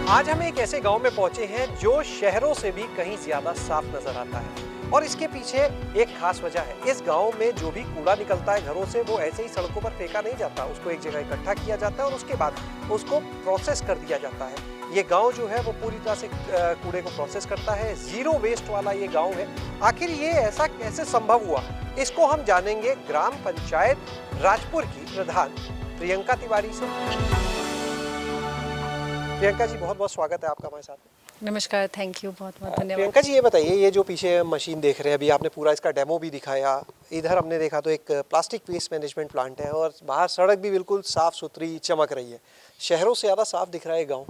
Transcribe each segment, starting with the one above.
आज हम एक ऐसे गांव में पहुंचे हैं जो शहरों से भी कहीं ज्यादा साफ नजर आता है और इसके पीछे एक खास वजह है। इस गांव में जो भी कूड़ा निकलता है घरों से वो ऐसे ही सड़कों पर फेंका नहीं जाता, उसको एक जगह इकट्ठा किया जाता है और उसके बाद उसको प्रोसेस कर दिया जाता है। ये गांव जो है वो पूरी तरह से कूड़े को प्रोसेस करता है, जीरो वेस्ट वाला ये गांव है। आखिर ये ऐसा कैसे संभव हुआ, इसको हम जानेंगे ग्राम पंचायत राजपुर की प्रधान प्रियंका तिवारी से। प्रियंका जी, बहुत बहुत स्वागत है आपका हमारे साथ। नमस्कार, थैंक यू, बहुत बहुत धन्यवाद। प्रियंका जी, ये बताइए, ये जो पीछे मशीन देख रहे हैं, अभी आपने पूरा इसका डेमो भी दिखाया। इधर हमने देखा तो एक प्लास्टिक वेस्ट मैनेजमेंट प्लांट है और बाहर सड़क भी बिल्कुल साफ सुथरी चमक रही है। शहरों से ज़्यादा साफ दिख रहा है गाँव।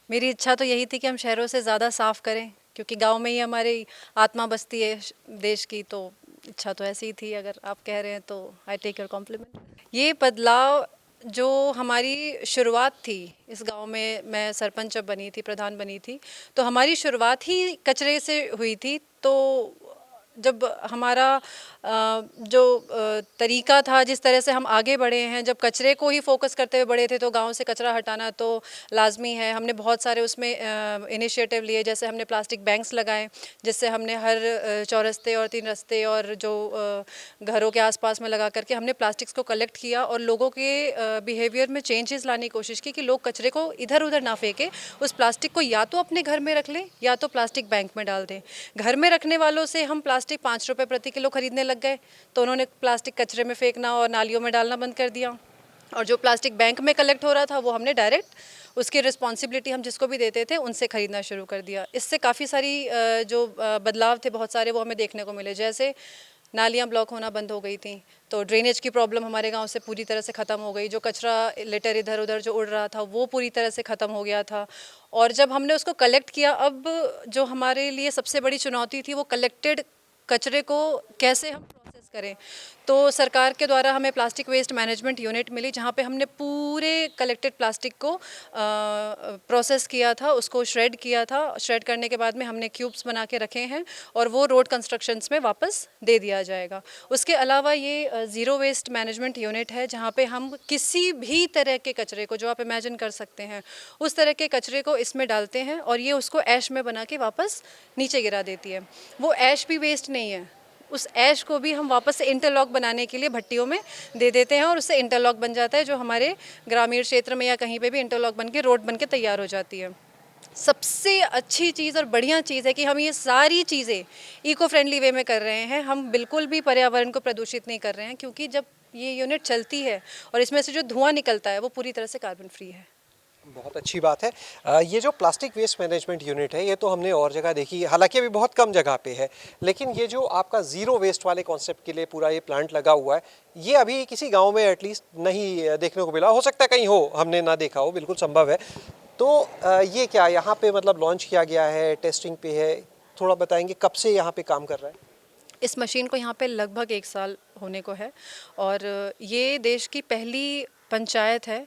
मेरी इच्छा तो यही थी कि हम शहरों से ज़्यादा साफ़ करें, क्योंकि गांव में ही हमारी आत्मा बसती है देश की। तो इच्छा तो ऐसी ही थी, अगर आप कह रहे हैं तो आई टेक योर कॉम्प्लीमेंट। ये बदलाव जो हमारी शुरुआत थी इस गांव में, मैं सरपंच जब बनी थी, प्रधान बनी थी, तो हमारी शुरुआत ही कचरे से हुई थी। तो जब हमारा जो तरीका था, जिस तरह से हम आगे बढ़े हैं, जब कचरे को ही फोकस करते हुए बढ़े थे, तो गांव से कचरा हटाना तो लाजमी है। हमने बहुत सारे उसमें इनिशिएटिव लिए, जैसे हमने प्लास्टिक बैंक्स लगाए, जिससे हमने हर चौरस्ते और 3 रास्ते और जो घरों के आसपास में लगा करके हमने प्लास्टिक्स को कलेक्ट किया और लोगों के बिहेवियर में चेंजेस लाने की कोशिश की कि लोग कचरे को इधर उधर ना फेंके, उस प्लास्टिक को या तो अपने घर में रख लें या तो प्लास्टिक बैंक में डाल दें। घर में रखने वालों से हम प्लास्टिक 5 रुपये प्रति किलो खरीदने लग गए, तो उन्होंने प्लास्टिक कचरे में फेंकना और नालियों में डालना बंद कर दिया। और जो प्लास्टिक बैंक में कलेक्ट हो रहा था वो हमने डायरेक्ट उसकी रिस्पॉन्सिबिलिटी हम जिसको भी देते थे उनसे खरीदना शुरू कर दिया। इससे काफ़ी सारी जो बदलाव थे बहुत सारे वो हमें देखने को मिले। जैसे नालियाँ ब्लॉक होना बंद हो गई थी, तो ड्रेनेज की प्रॉब्लम हमारे गांव से पूरी तरह से ख़त्म हो गई। जो कचरा लिटर इधर उधर जो उड़ रहा था वो पूरी तरह से ख़त्म हो गया था। और जब हमने उसको कलेक्ट किया, अब जो हमारे लिए सबसे बड़ी चुनौती थी वो कलेक्टेड कचरे को कैसे हम प्रोसेस करें। तो सरकार के द्वारा हमें प्लास्टिक वेस्ट मैनेजमेंट यूनिट मिली, जहाँ पे हमने पूरे कलेक्टेड प्लास्टिक को प्रोसेस किया था, उसको श्रेड किया था। श्रेड करने के बाद में हमने क्यूब्स बना के रखे हैं और वो रोड कंस्ट्रक्शंस में वापस दे दिया जाएगा। उसके अलावा ये ज़ीरो वेस्ट मैनेजमेंट यूनिट है, जहाँ पे हम किसी भी तरह के कचरे को, जो आप इमेजिन कर सकते हैं, उस तरह के कचरे को इसमें डालते हैं और ये उसको ऐश में बना के वापस नीचे गिरा देती है। वो ऐश भी वेस्ट नहीं है, उस ऐश को भी हम वापस से इंटरलॉक बनाने के लिए भट्टियों में दे देते हैं और उससे इंटरलॉक बन जाता है, जो हमारे ग्रामीण क्षेत्र में या कहीं पे भी इंटरलॉक बन के रोड बन के तैयार हो जाती है। सबसे अच्छी चीज़ और बढ़िया चीज़ है कि हम ये सारी चीज़ें इको फ्रेंडली वे में कर रहे हैं। हम बिल्कुल भी पर्यावरण को प्रदूषित नहीं कर रहे हैं, क्योंकि जब ये यूनिट चलती है और इसमें से जो धुआं निकलता है वो पूरी तरह से कार्बन फ्री है। बहुत अच्छी बात है। ये जो प्लास्टिक वेस्ट मैनेजमेंट यूनिट है ये तो हमने और जगह देखी, हालांकि अभी बहुत कम जगह पे है, लेकिन ये जो आपका ज़ीरो वेस्ट वाले कॉन्सेप्ट के लिए पूरा ये प्लांट लगा हुआ है, ये अभी किसी गांव में एटलीस्ट नहीं देखने को मिला। हो सकता है कहीं हो, हमने ना देखा हो, बिल्कुल संभव है। तो ये क्या यहाँ पे मतलब लॉन्च किया गया है, टेस्टिंग पे है, थोड़ा बताएंगे कब से यहाँ पे काम कर रहा है? इस मशीन को यहाँ पे लगभग 1 साल होने को है और ये देश की पहली पंचायत है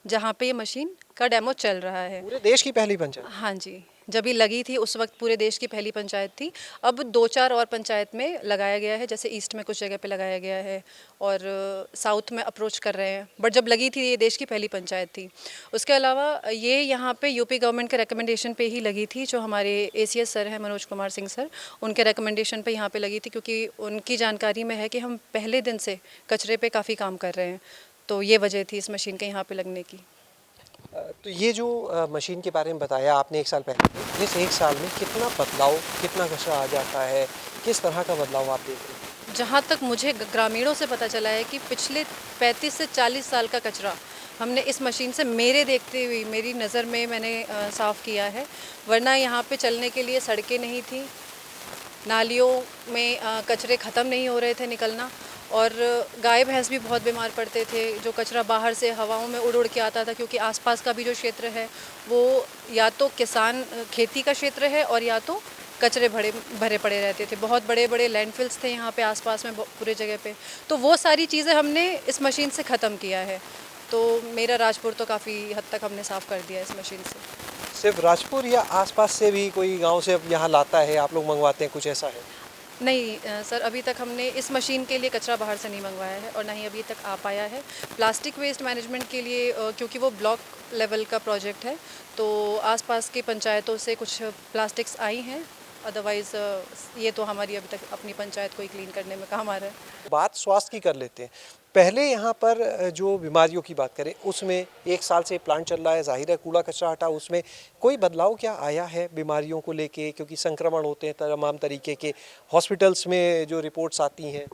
जहाँ पे ये मशीन का डेमो चल रहा है। पूरे देश की पहली पंचायत? हाँ जी, जब ये लगी थी उस वक्त पूरे देश की पहली पंचायत थी। अब 2-4 और पंचायत में लगाया गया है, जैसे ईस्ट में कुछ जगह पे लगाया गया है और साउथ में अप्रोच कर रहे हैं, बट जब लगी थी ये देश की पहली पंचायत थी। उसके अलावा ये यहाँ पे यूपी गवर्नमेंट के रिकमेंडेशन पे ही लगी थी, जो हमारे ACS सर हैं मनोज कुमार सिंह सर, उनके रिकमेंडेशन पे यहाँ पे लगी थी, क्योंकि उनकी जानकारी में है कि हम पहले दिन से कचरे पे काफ़ी काम कर रहे हैं। तो ये वजह थी इस मशीन के यहाँ पे लगने की। तो ये जो मशीन के बारे में बताया आपने 1 साल पहले, इस 1 साल में कितना बदलाव, कितना कचरा आ जाता है, किस तरह का बदलाव आप देख रहे हैं? जहाँ तक मुझे ग्रामीणों से पता चला है कि पिछले 35 से 40 साल का कचरा हमने इस मशीन से, मेरे देखते हुए, मेरी नज़र में मैंने साफ़ किया है। वरना यहाँ पे चलने के लिए सड़कें नहीं थी, नालियों में कचरे ख़त्म नहीं हो रहे थे निकलना, और गाय भैंस भी बहुत बीमार पड़ते थे। जो कचरा बाहर से हवाओं में उड़ उड़ के आता था, क्योंकि आसपास का भी जो क्षेत्र है वो या तो किसान खेती का क्षेत्र है और या तो कचरे भरे पड़े रहते थे। बहुत बड़े बड़े लैंडफिल्स थे यहाँ पे आसपास में पूरे जगह पे। तो वो सारी चीज़ें हमने इस मशीन से ख़त्म किया है। तो मेरा राजपुर तो काफ़ी हद तक हमने साफ़ कर दिया इस मशीन से। सिर्फ राजपुर या आसपास से भी कोई गांव से अब यहाँ लाता है, आप लोग मंगवाते हैं, कुछ ऐसा है? नहीं सर, अभी तक हमने इस मशीन के लिए कचरा बाहर से नहीं मंगवाया है और ना ही अभी तक आ पाया है। प्लास्टिक वेस्ट मैनेजमेंट के लिए क्योंकि वो ब्लॉक लेवल का प्रोजेक्ट है, तो आसपास की पंचायतों से कुछ प्लास्टिक्स आई हैं। अदरवाइज़ ये तो हमारी अभी तक अपनी पंचायत को ही क्लीन करने में काम आ रहा है। बात स्वास्थ्य की कर लेते हैं। पहले यहाँ पर जो बीमारियों की बात करें उसमें 1 साल से प्लांट चल रहा है, जाहिर है कूड़ा कचरा हटा, उसमें कोई बदलाव क्या आया है बीमारियों को लेके, क्योंकि संक्रमण होते हैं तमाम तरीके के, हॉस्पिटल्स में जो रिपोर्ट्स आती हैं?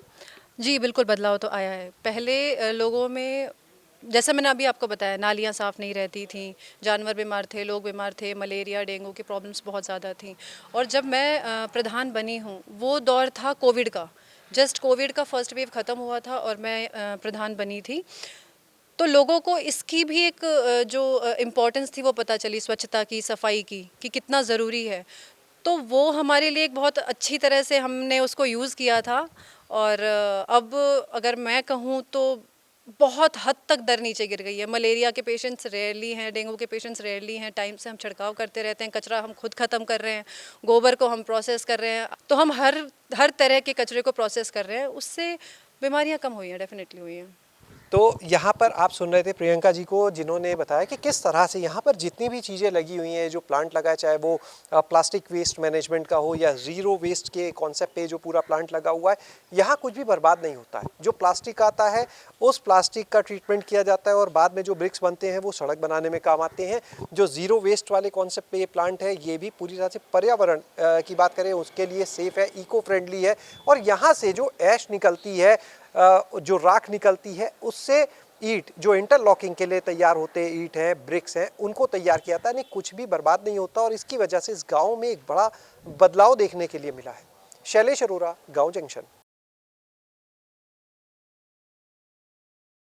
जी, बिल्कुल बदलाव तो आया है। पहले लोगों में, जैसे मैंने अभी आपको बताया, नालियाँ साफ़ नहीं रहती थीं, जानवर बीमार थे, लोग बीमार थे, मलेरिया, डेंगू की प्रॉब्लम्स बहुत ज़्यादा थीं। और जब मैं प्रधान बनी हूँ, वो दौर था कोविड का। जस्ट कोविड का फर्स्ट वेव ख़त्म हुआ था और मैं प्रधान बनी थी। तो लोगों को इसकी भी एक जो इम्पोर्टेंस थी वो पता चली, स्वच्छता की, सफाई की, कि कितना ज़रूरी है। तो वो हमारे लिए एक बहुत अच्छी तरह से हमने उसको यूज़ किया था। और अब अगर मैं कहूँ तो बहुत हद तक दर नीचे गिर गई है। मलेरिया के पेशेंट्स रेयरली हैं, डेंगू के पेशेंट्स रेयरली हैं। टाइम से हम छिड़काव करते रहते हैं, कचरा हम खुद ख़त्म कर रहे हैं, गोबर को हम प्रोसेस कर रहे हैं। तो हम हर तरह के कचरे को प्रोसेस कर रहे हैं, उससे बीमारियाँ कम हुई हैं, डेफिनेटली हुई हैं। तो यहाँ पर आप सुन रहे थे प्रियंका जी को, जिन्होंने बताया कि किस तरह से यहाँ पर जितनी भी चीज़ें लगी हुई हैं, जो प्लांट लगा है, चाहे वो प्लास्टिक वेस्ट मैनेजमेंट का हो या ज़ीरो वेस्ट के कॉन्सेप्ट पे जो पूरा प्लांट लगा हुआ है, यहाँ कुछ भी बर्बाद नहीं होता है। जो प्लास्टिक आता है उस प्लास्टिक का ट्रीटमेंट किया जाता है और बाद में जो ब्रिक्स बनते हैं वो सड़क बनाने में काम आते हैं। जो ज़ीरो वेस्ट वाले कॉन्सेप्ट पे ये प्लांट है, ये भी पूरी तरह से पर्यावरण की बात करें उसके लिए सेफ़ है, इको फ्रेंडली है। और यहाँ से जो ऐश निकलती है, जो राख निकलती है, उससे ईंट जो इंटरलॉकिंग के लिए तैयार होते हैं, ईंट है, ब्रिक्स हैं, उनको तैयार किया जाता है। नहीं, कुछ भी बर्बाद नहीं होता और इसकी वजह से इस गांव में एक बड़ा बदलाव देखने के लिए मिला है। शैलेश अरोरा, गांव जंक्शन।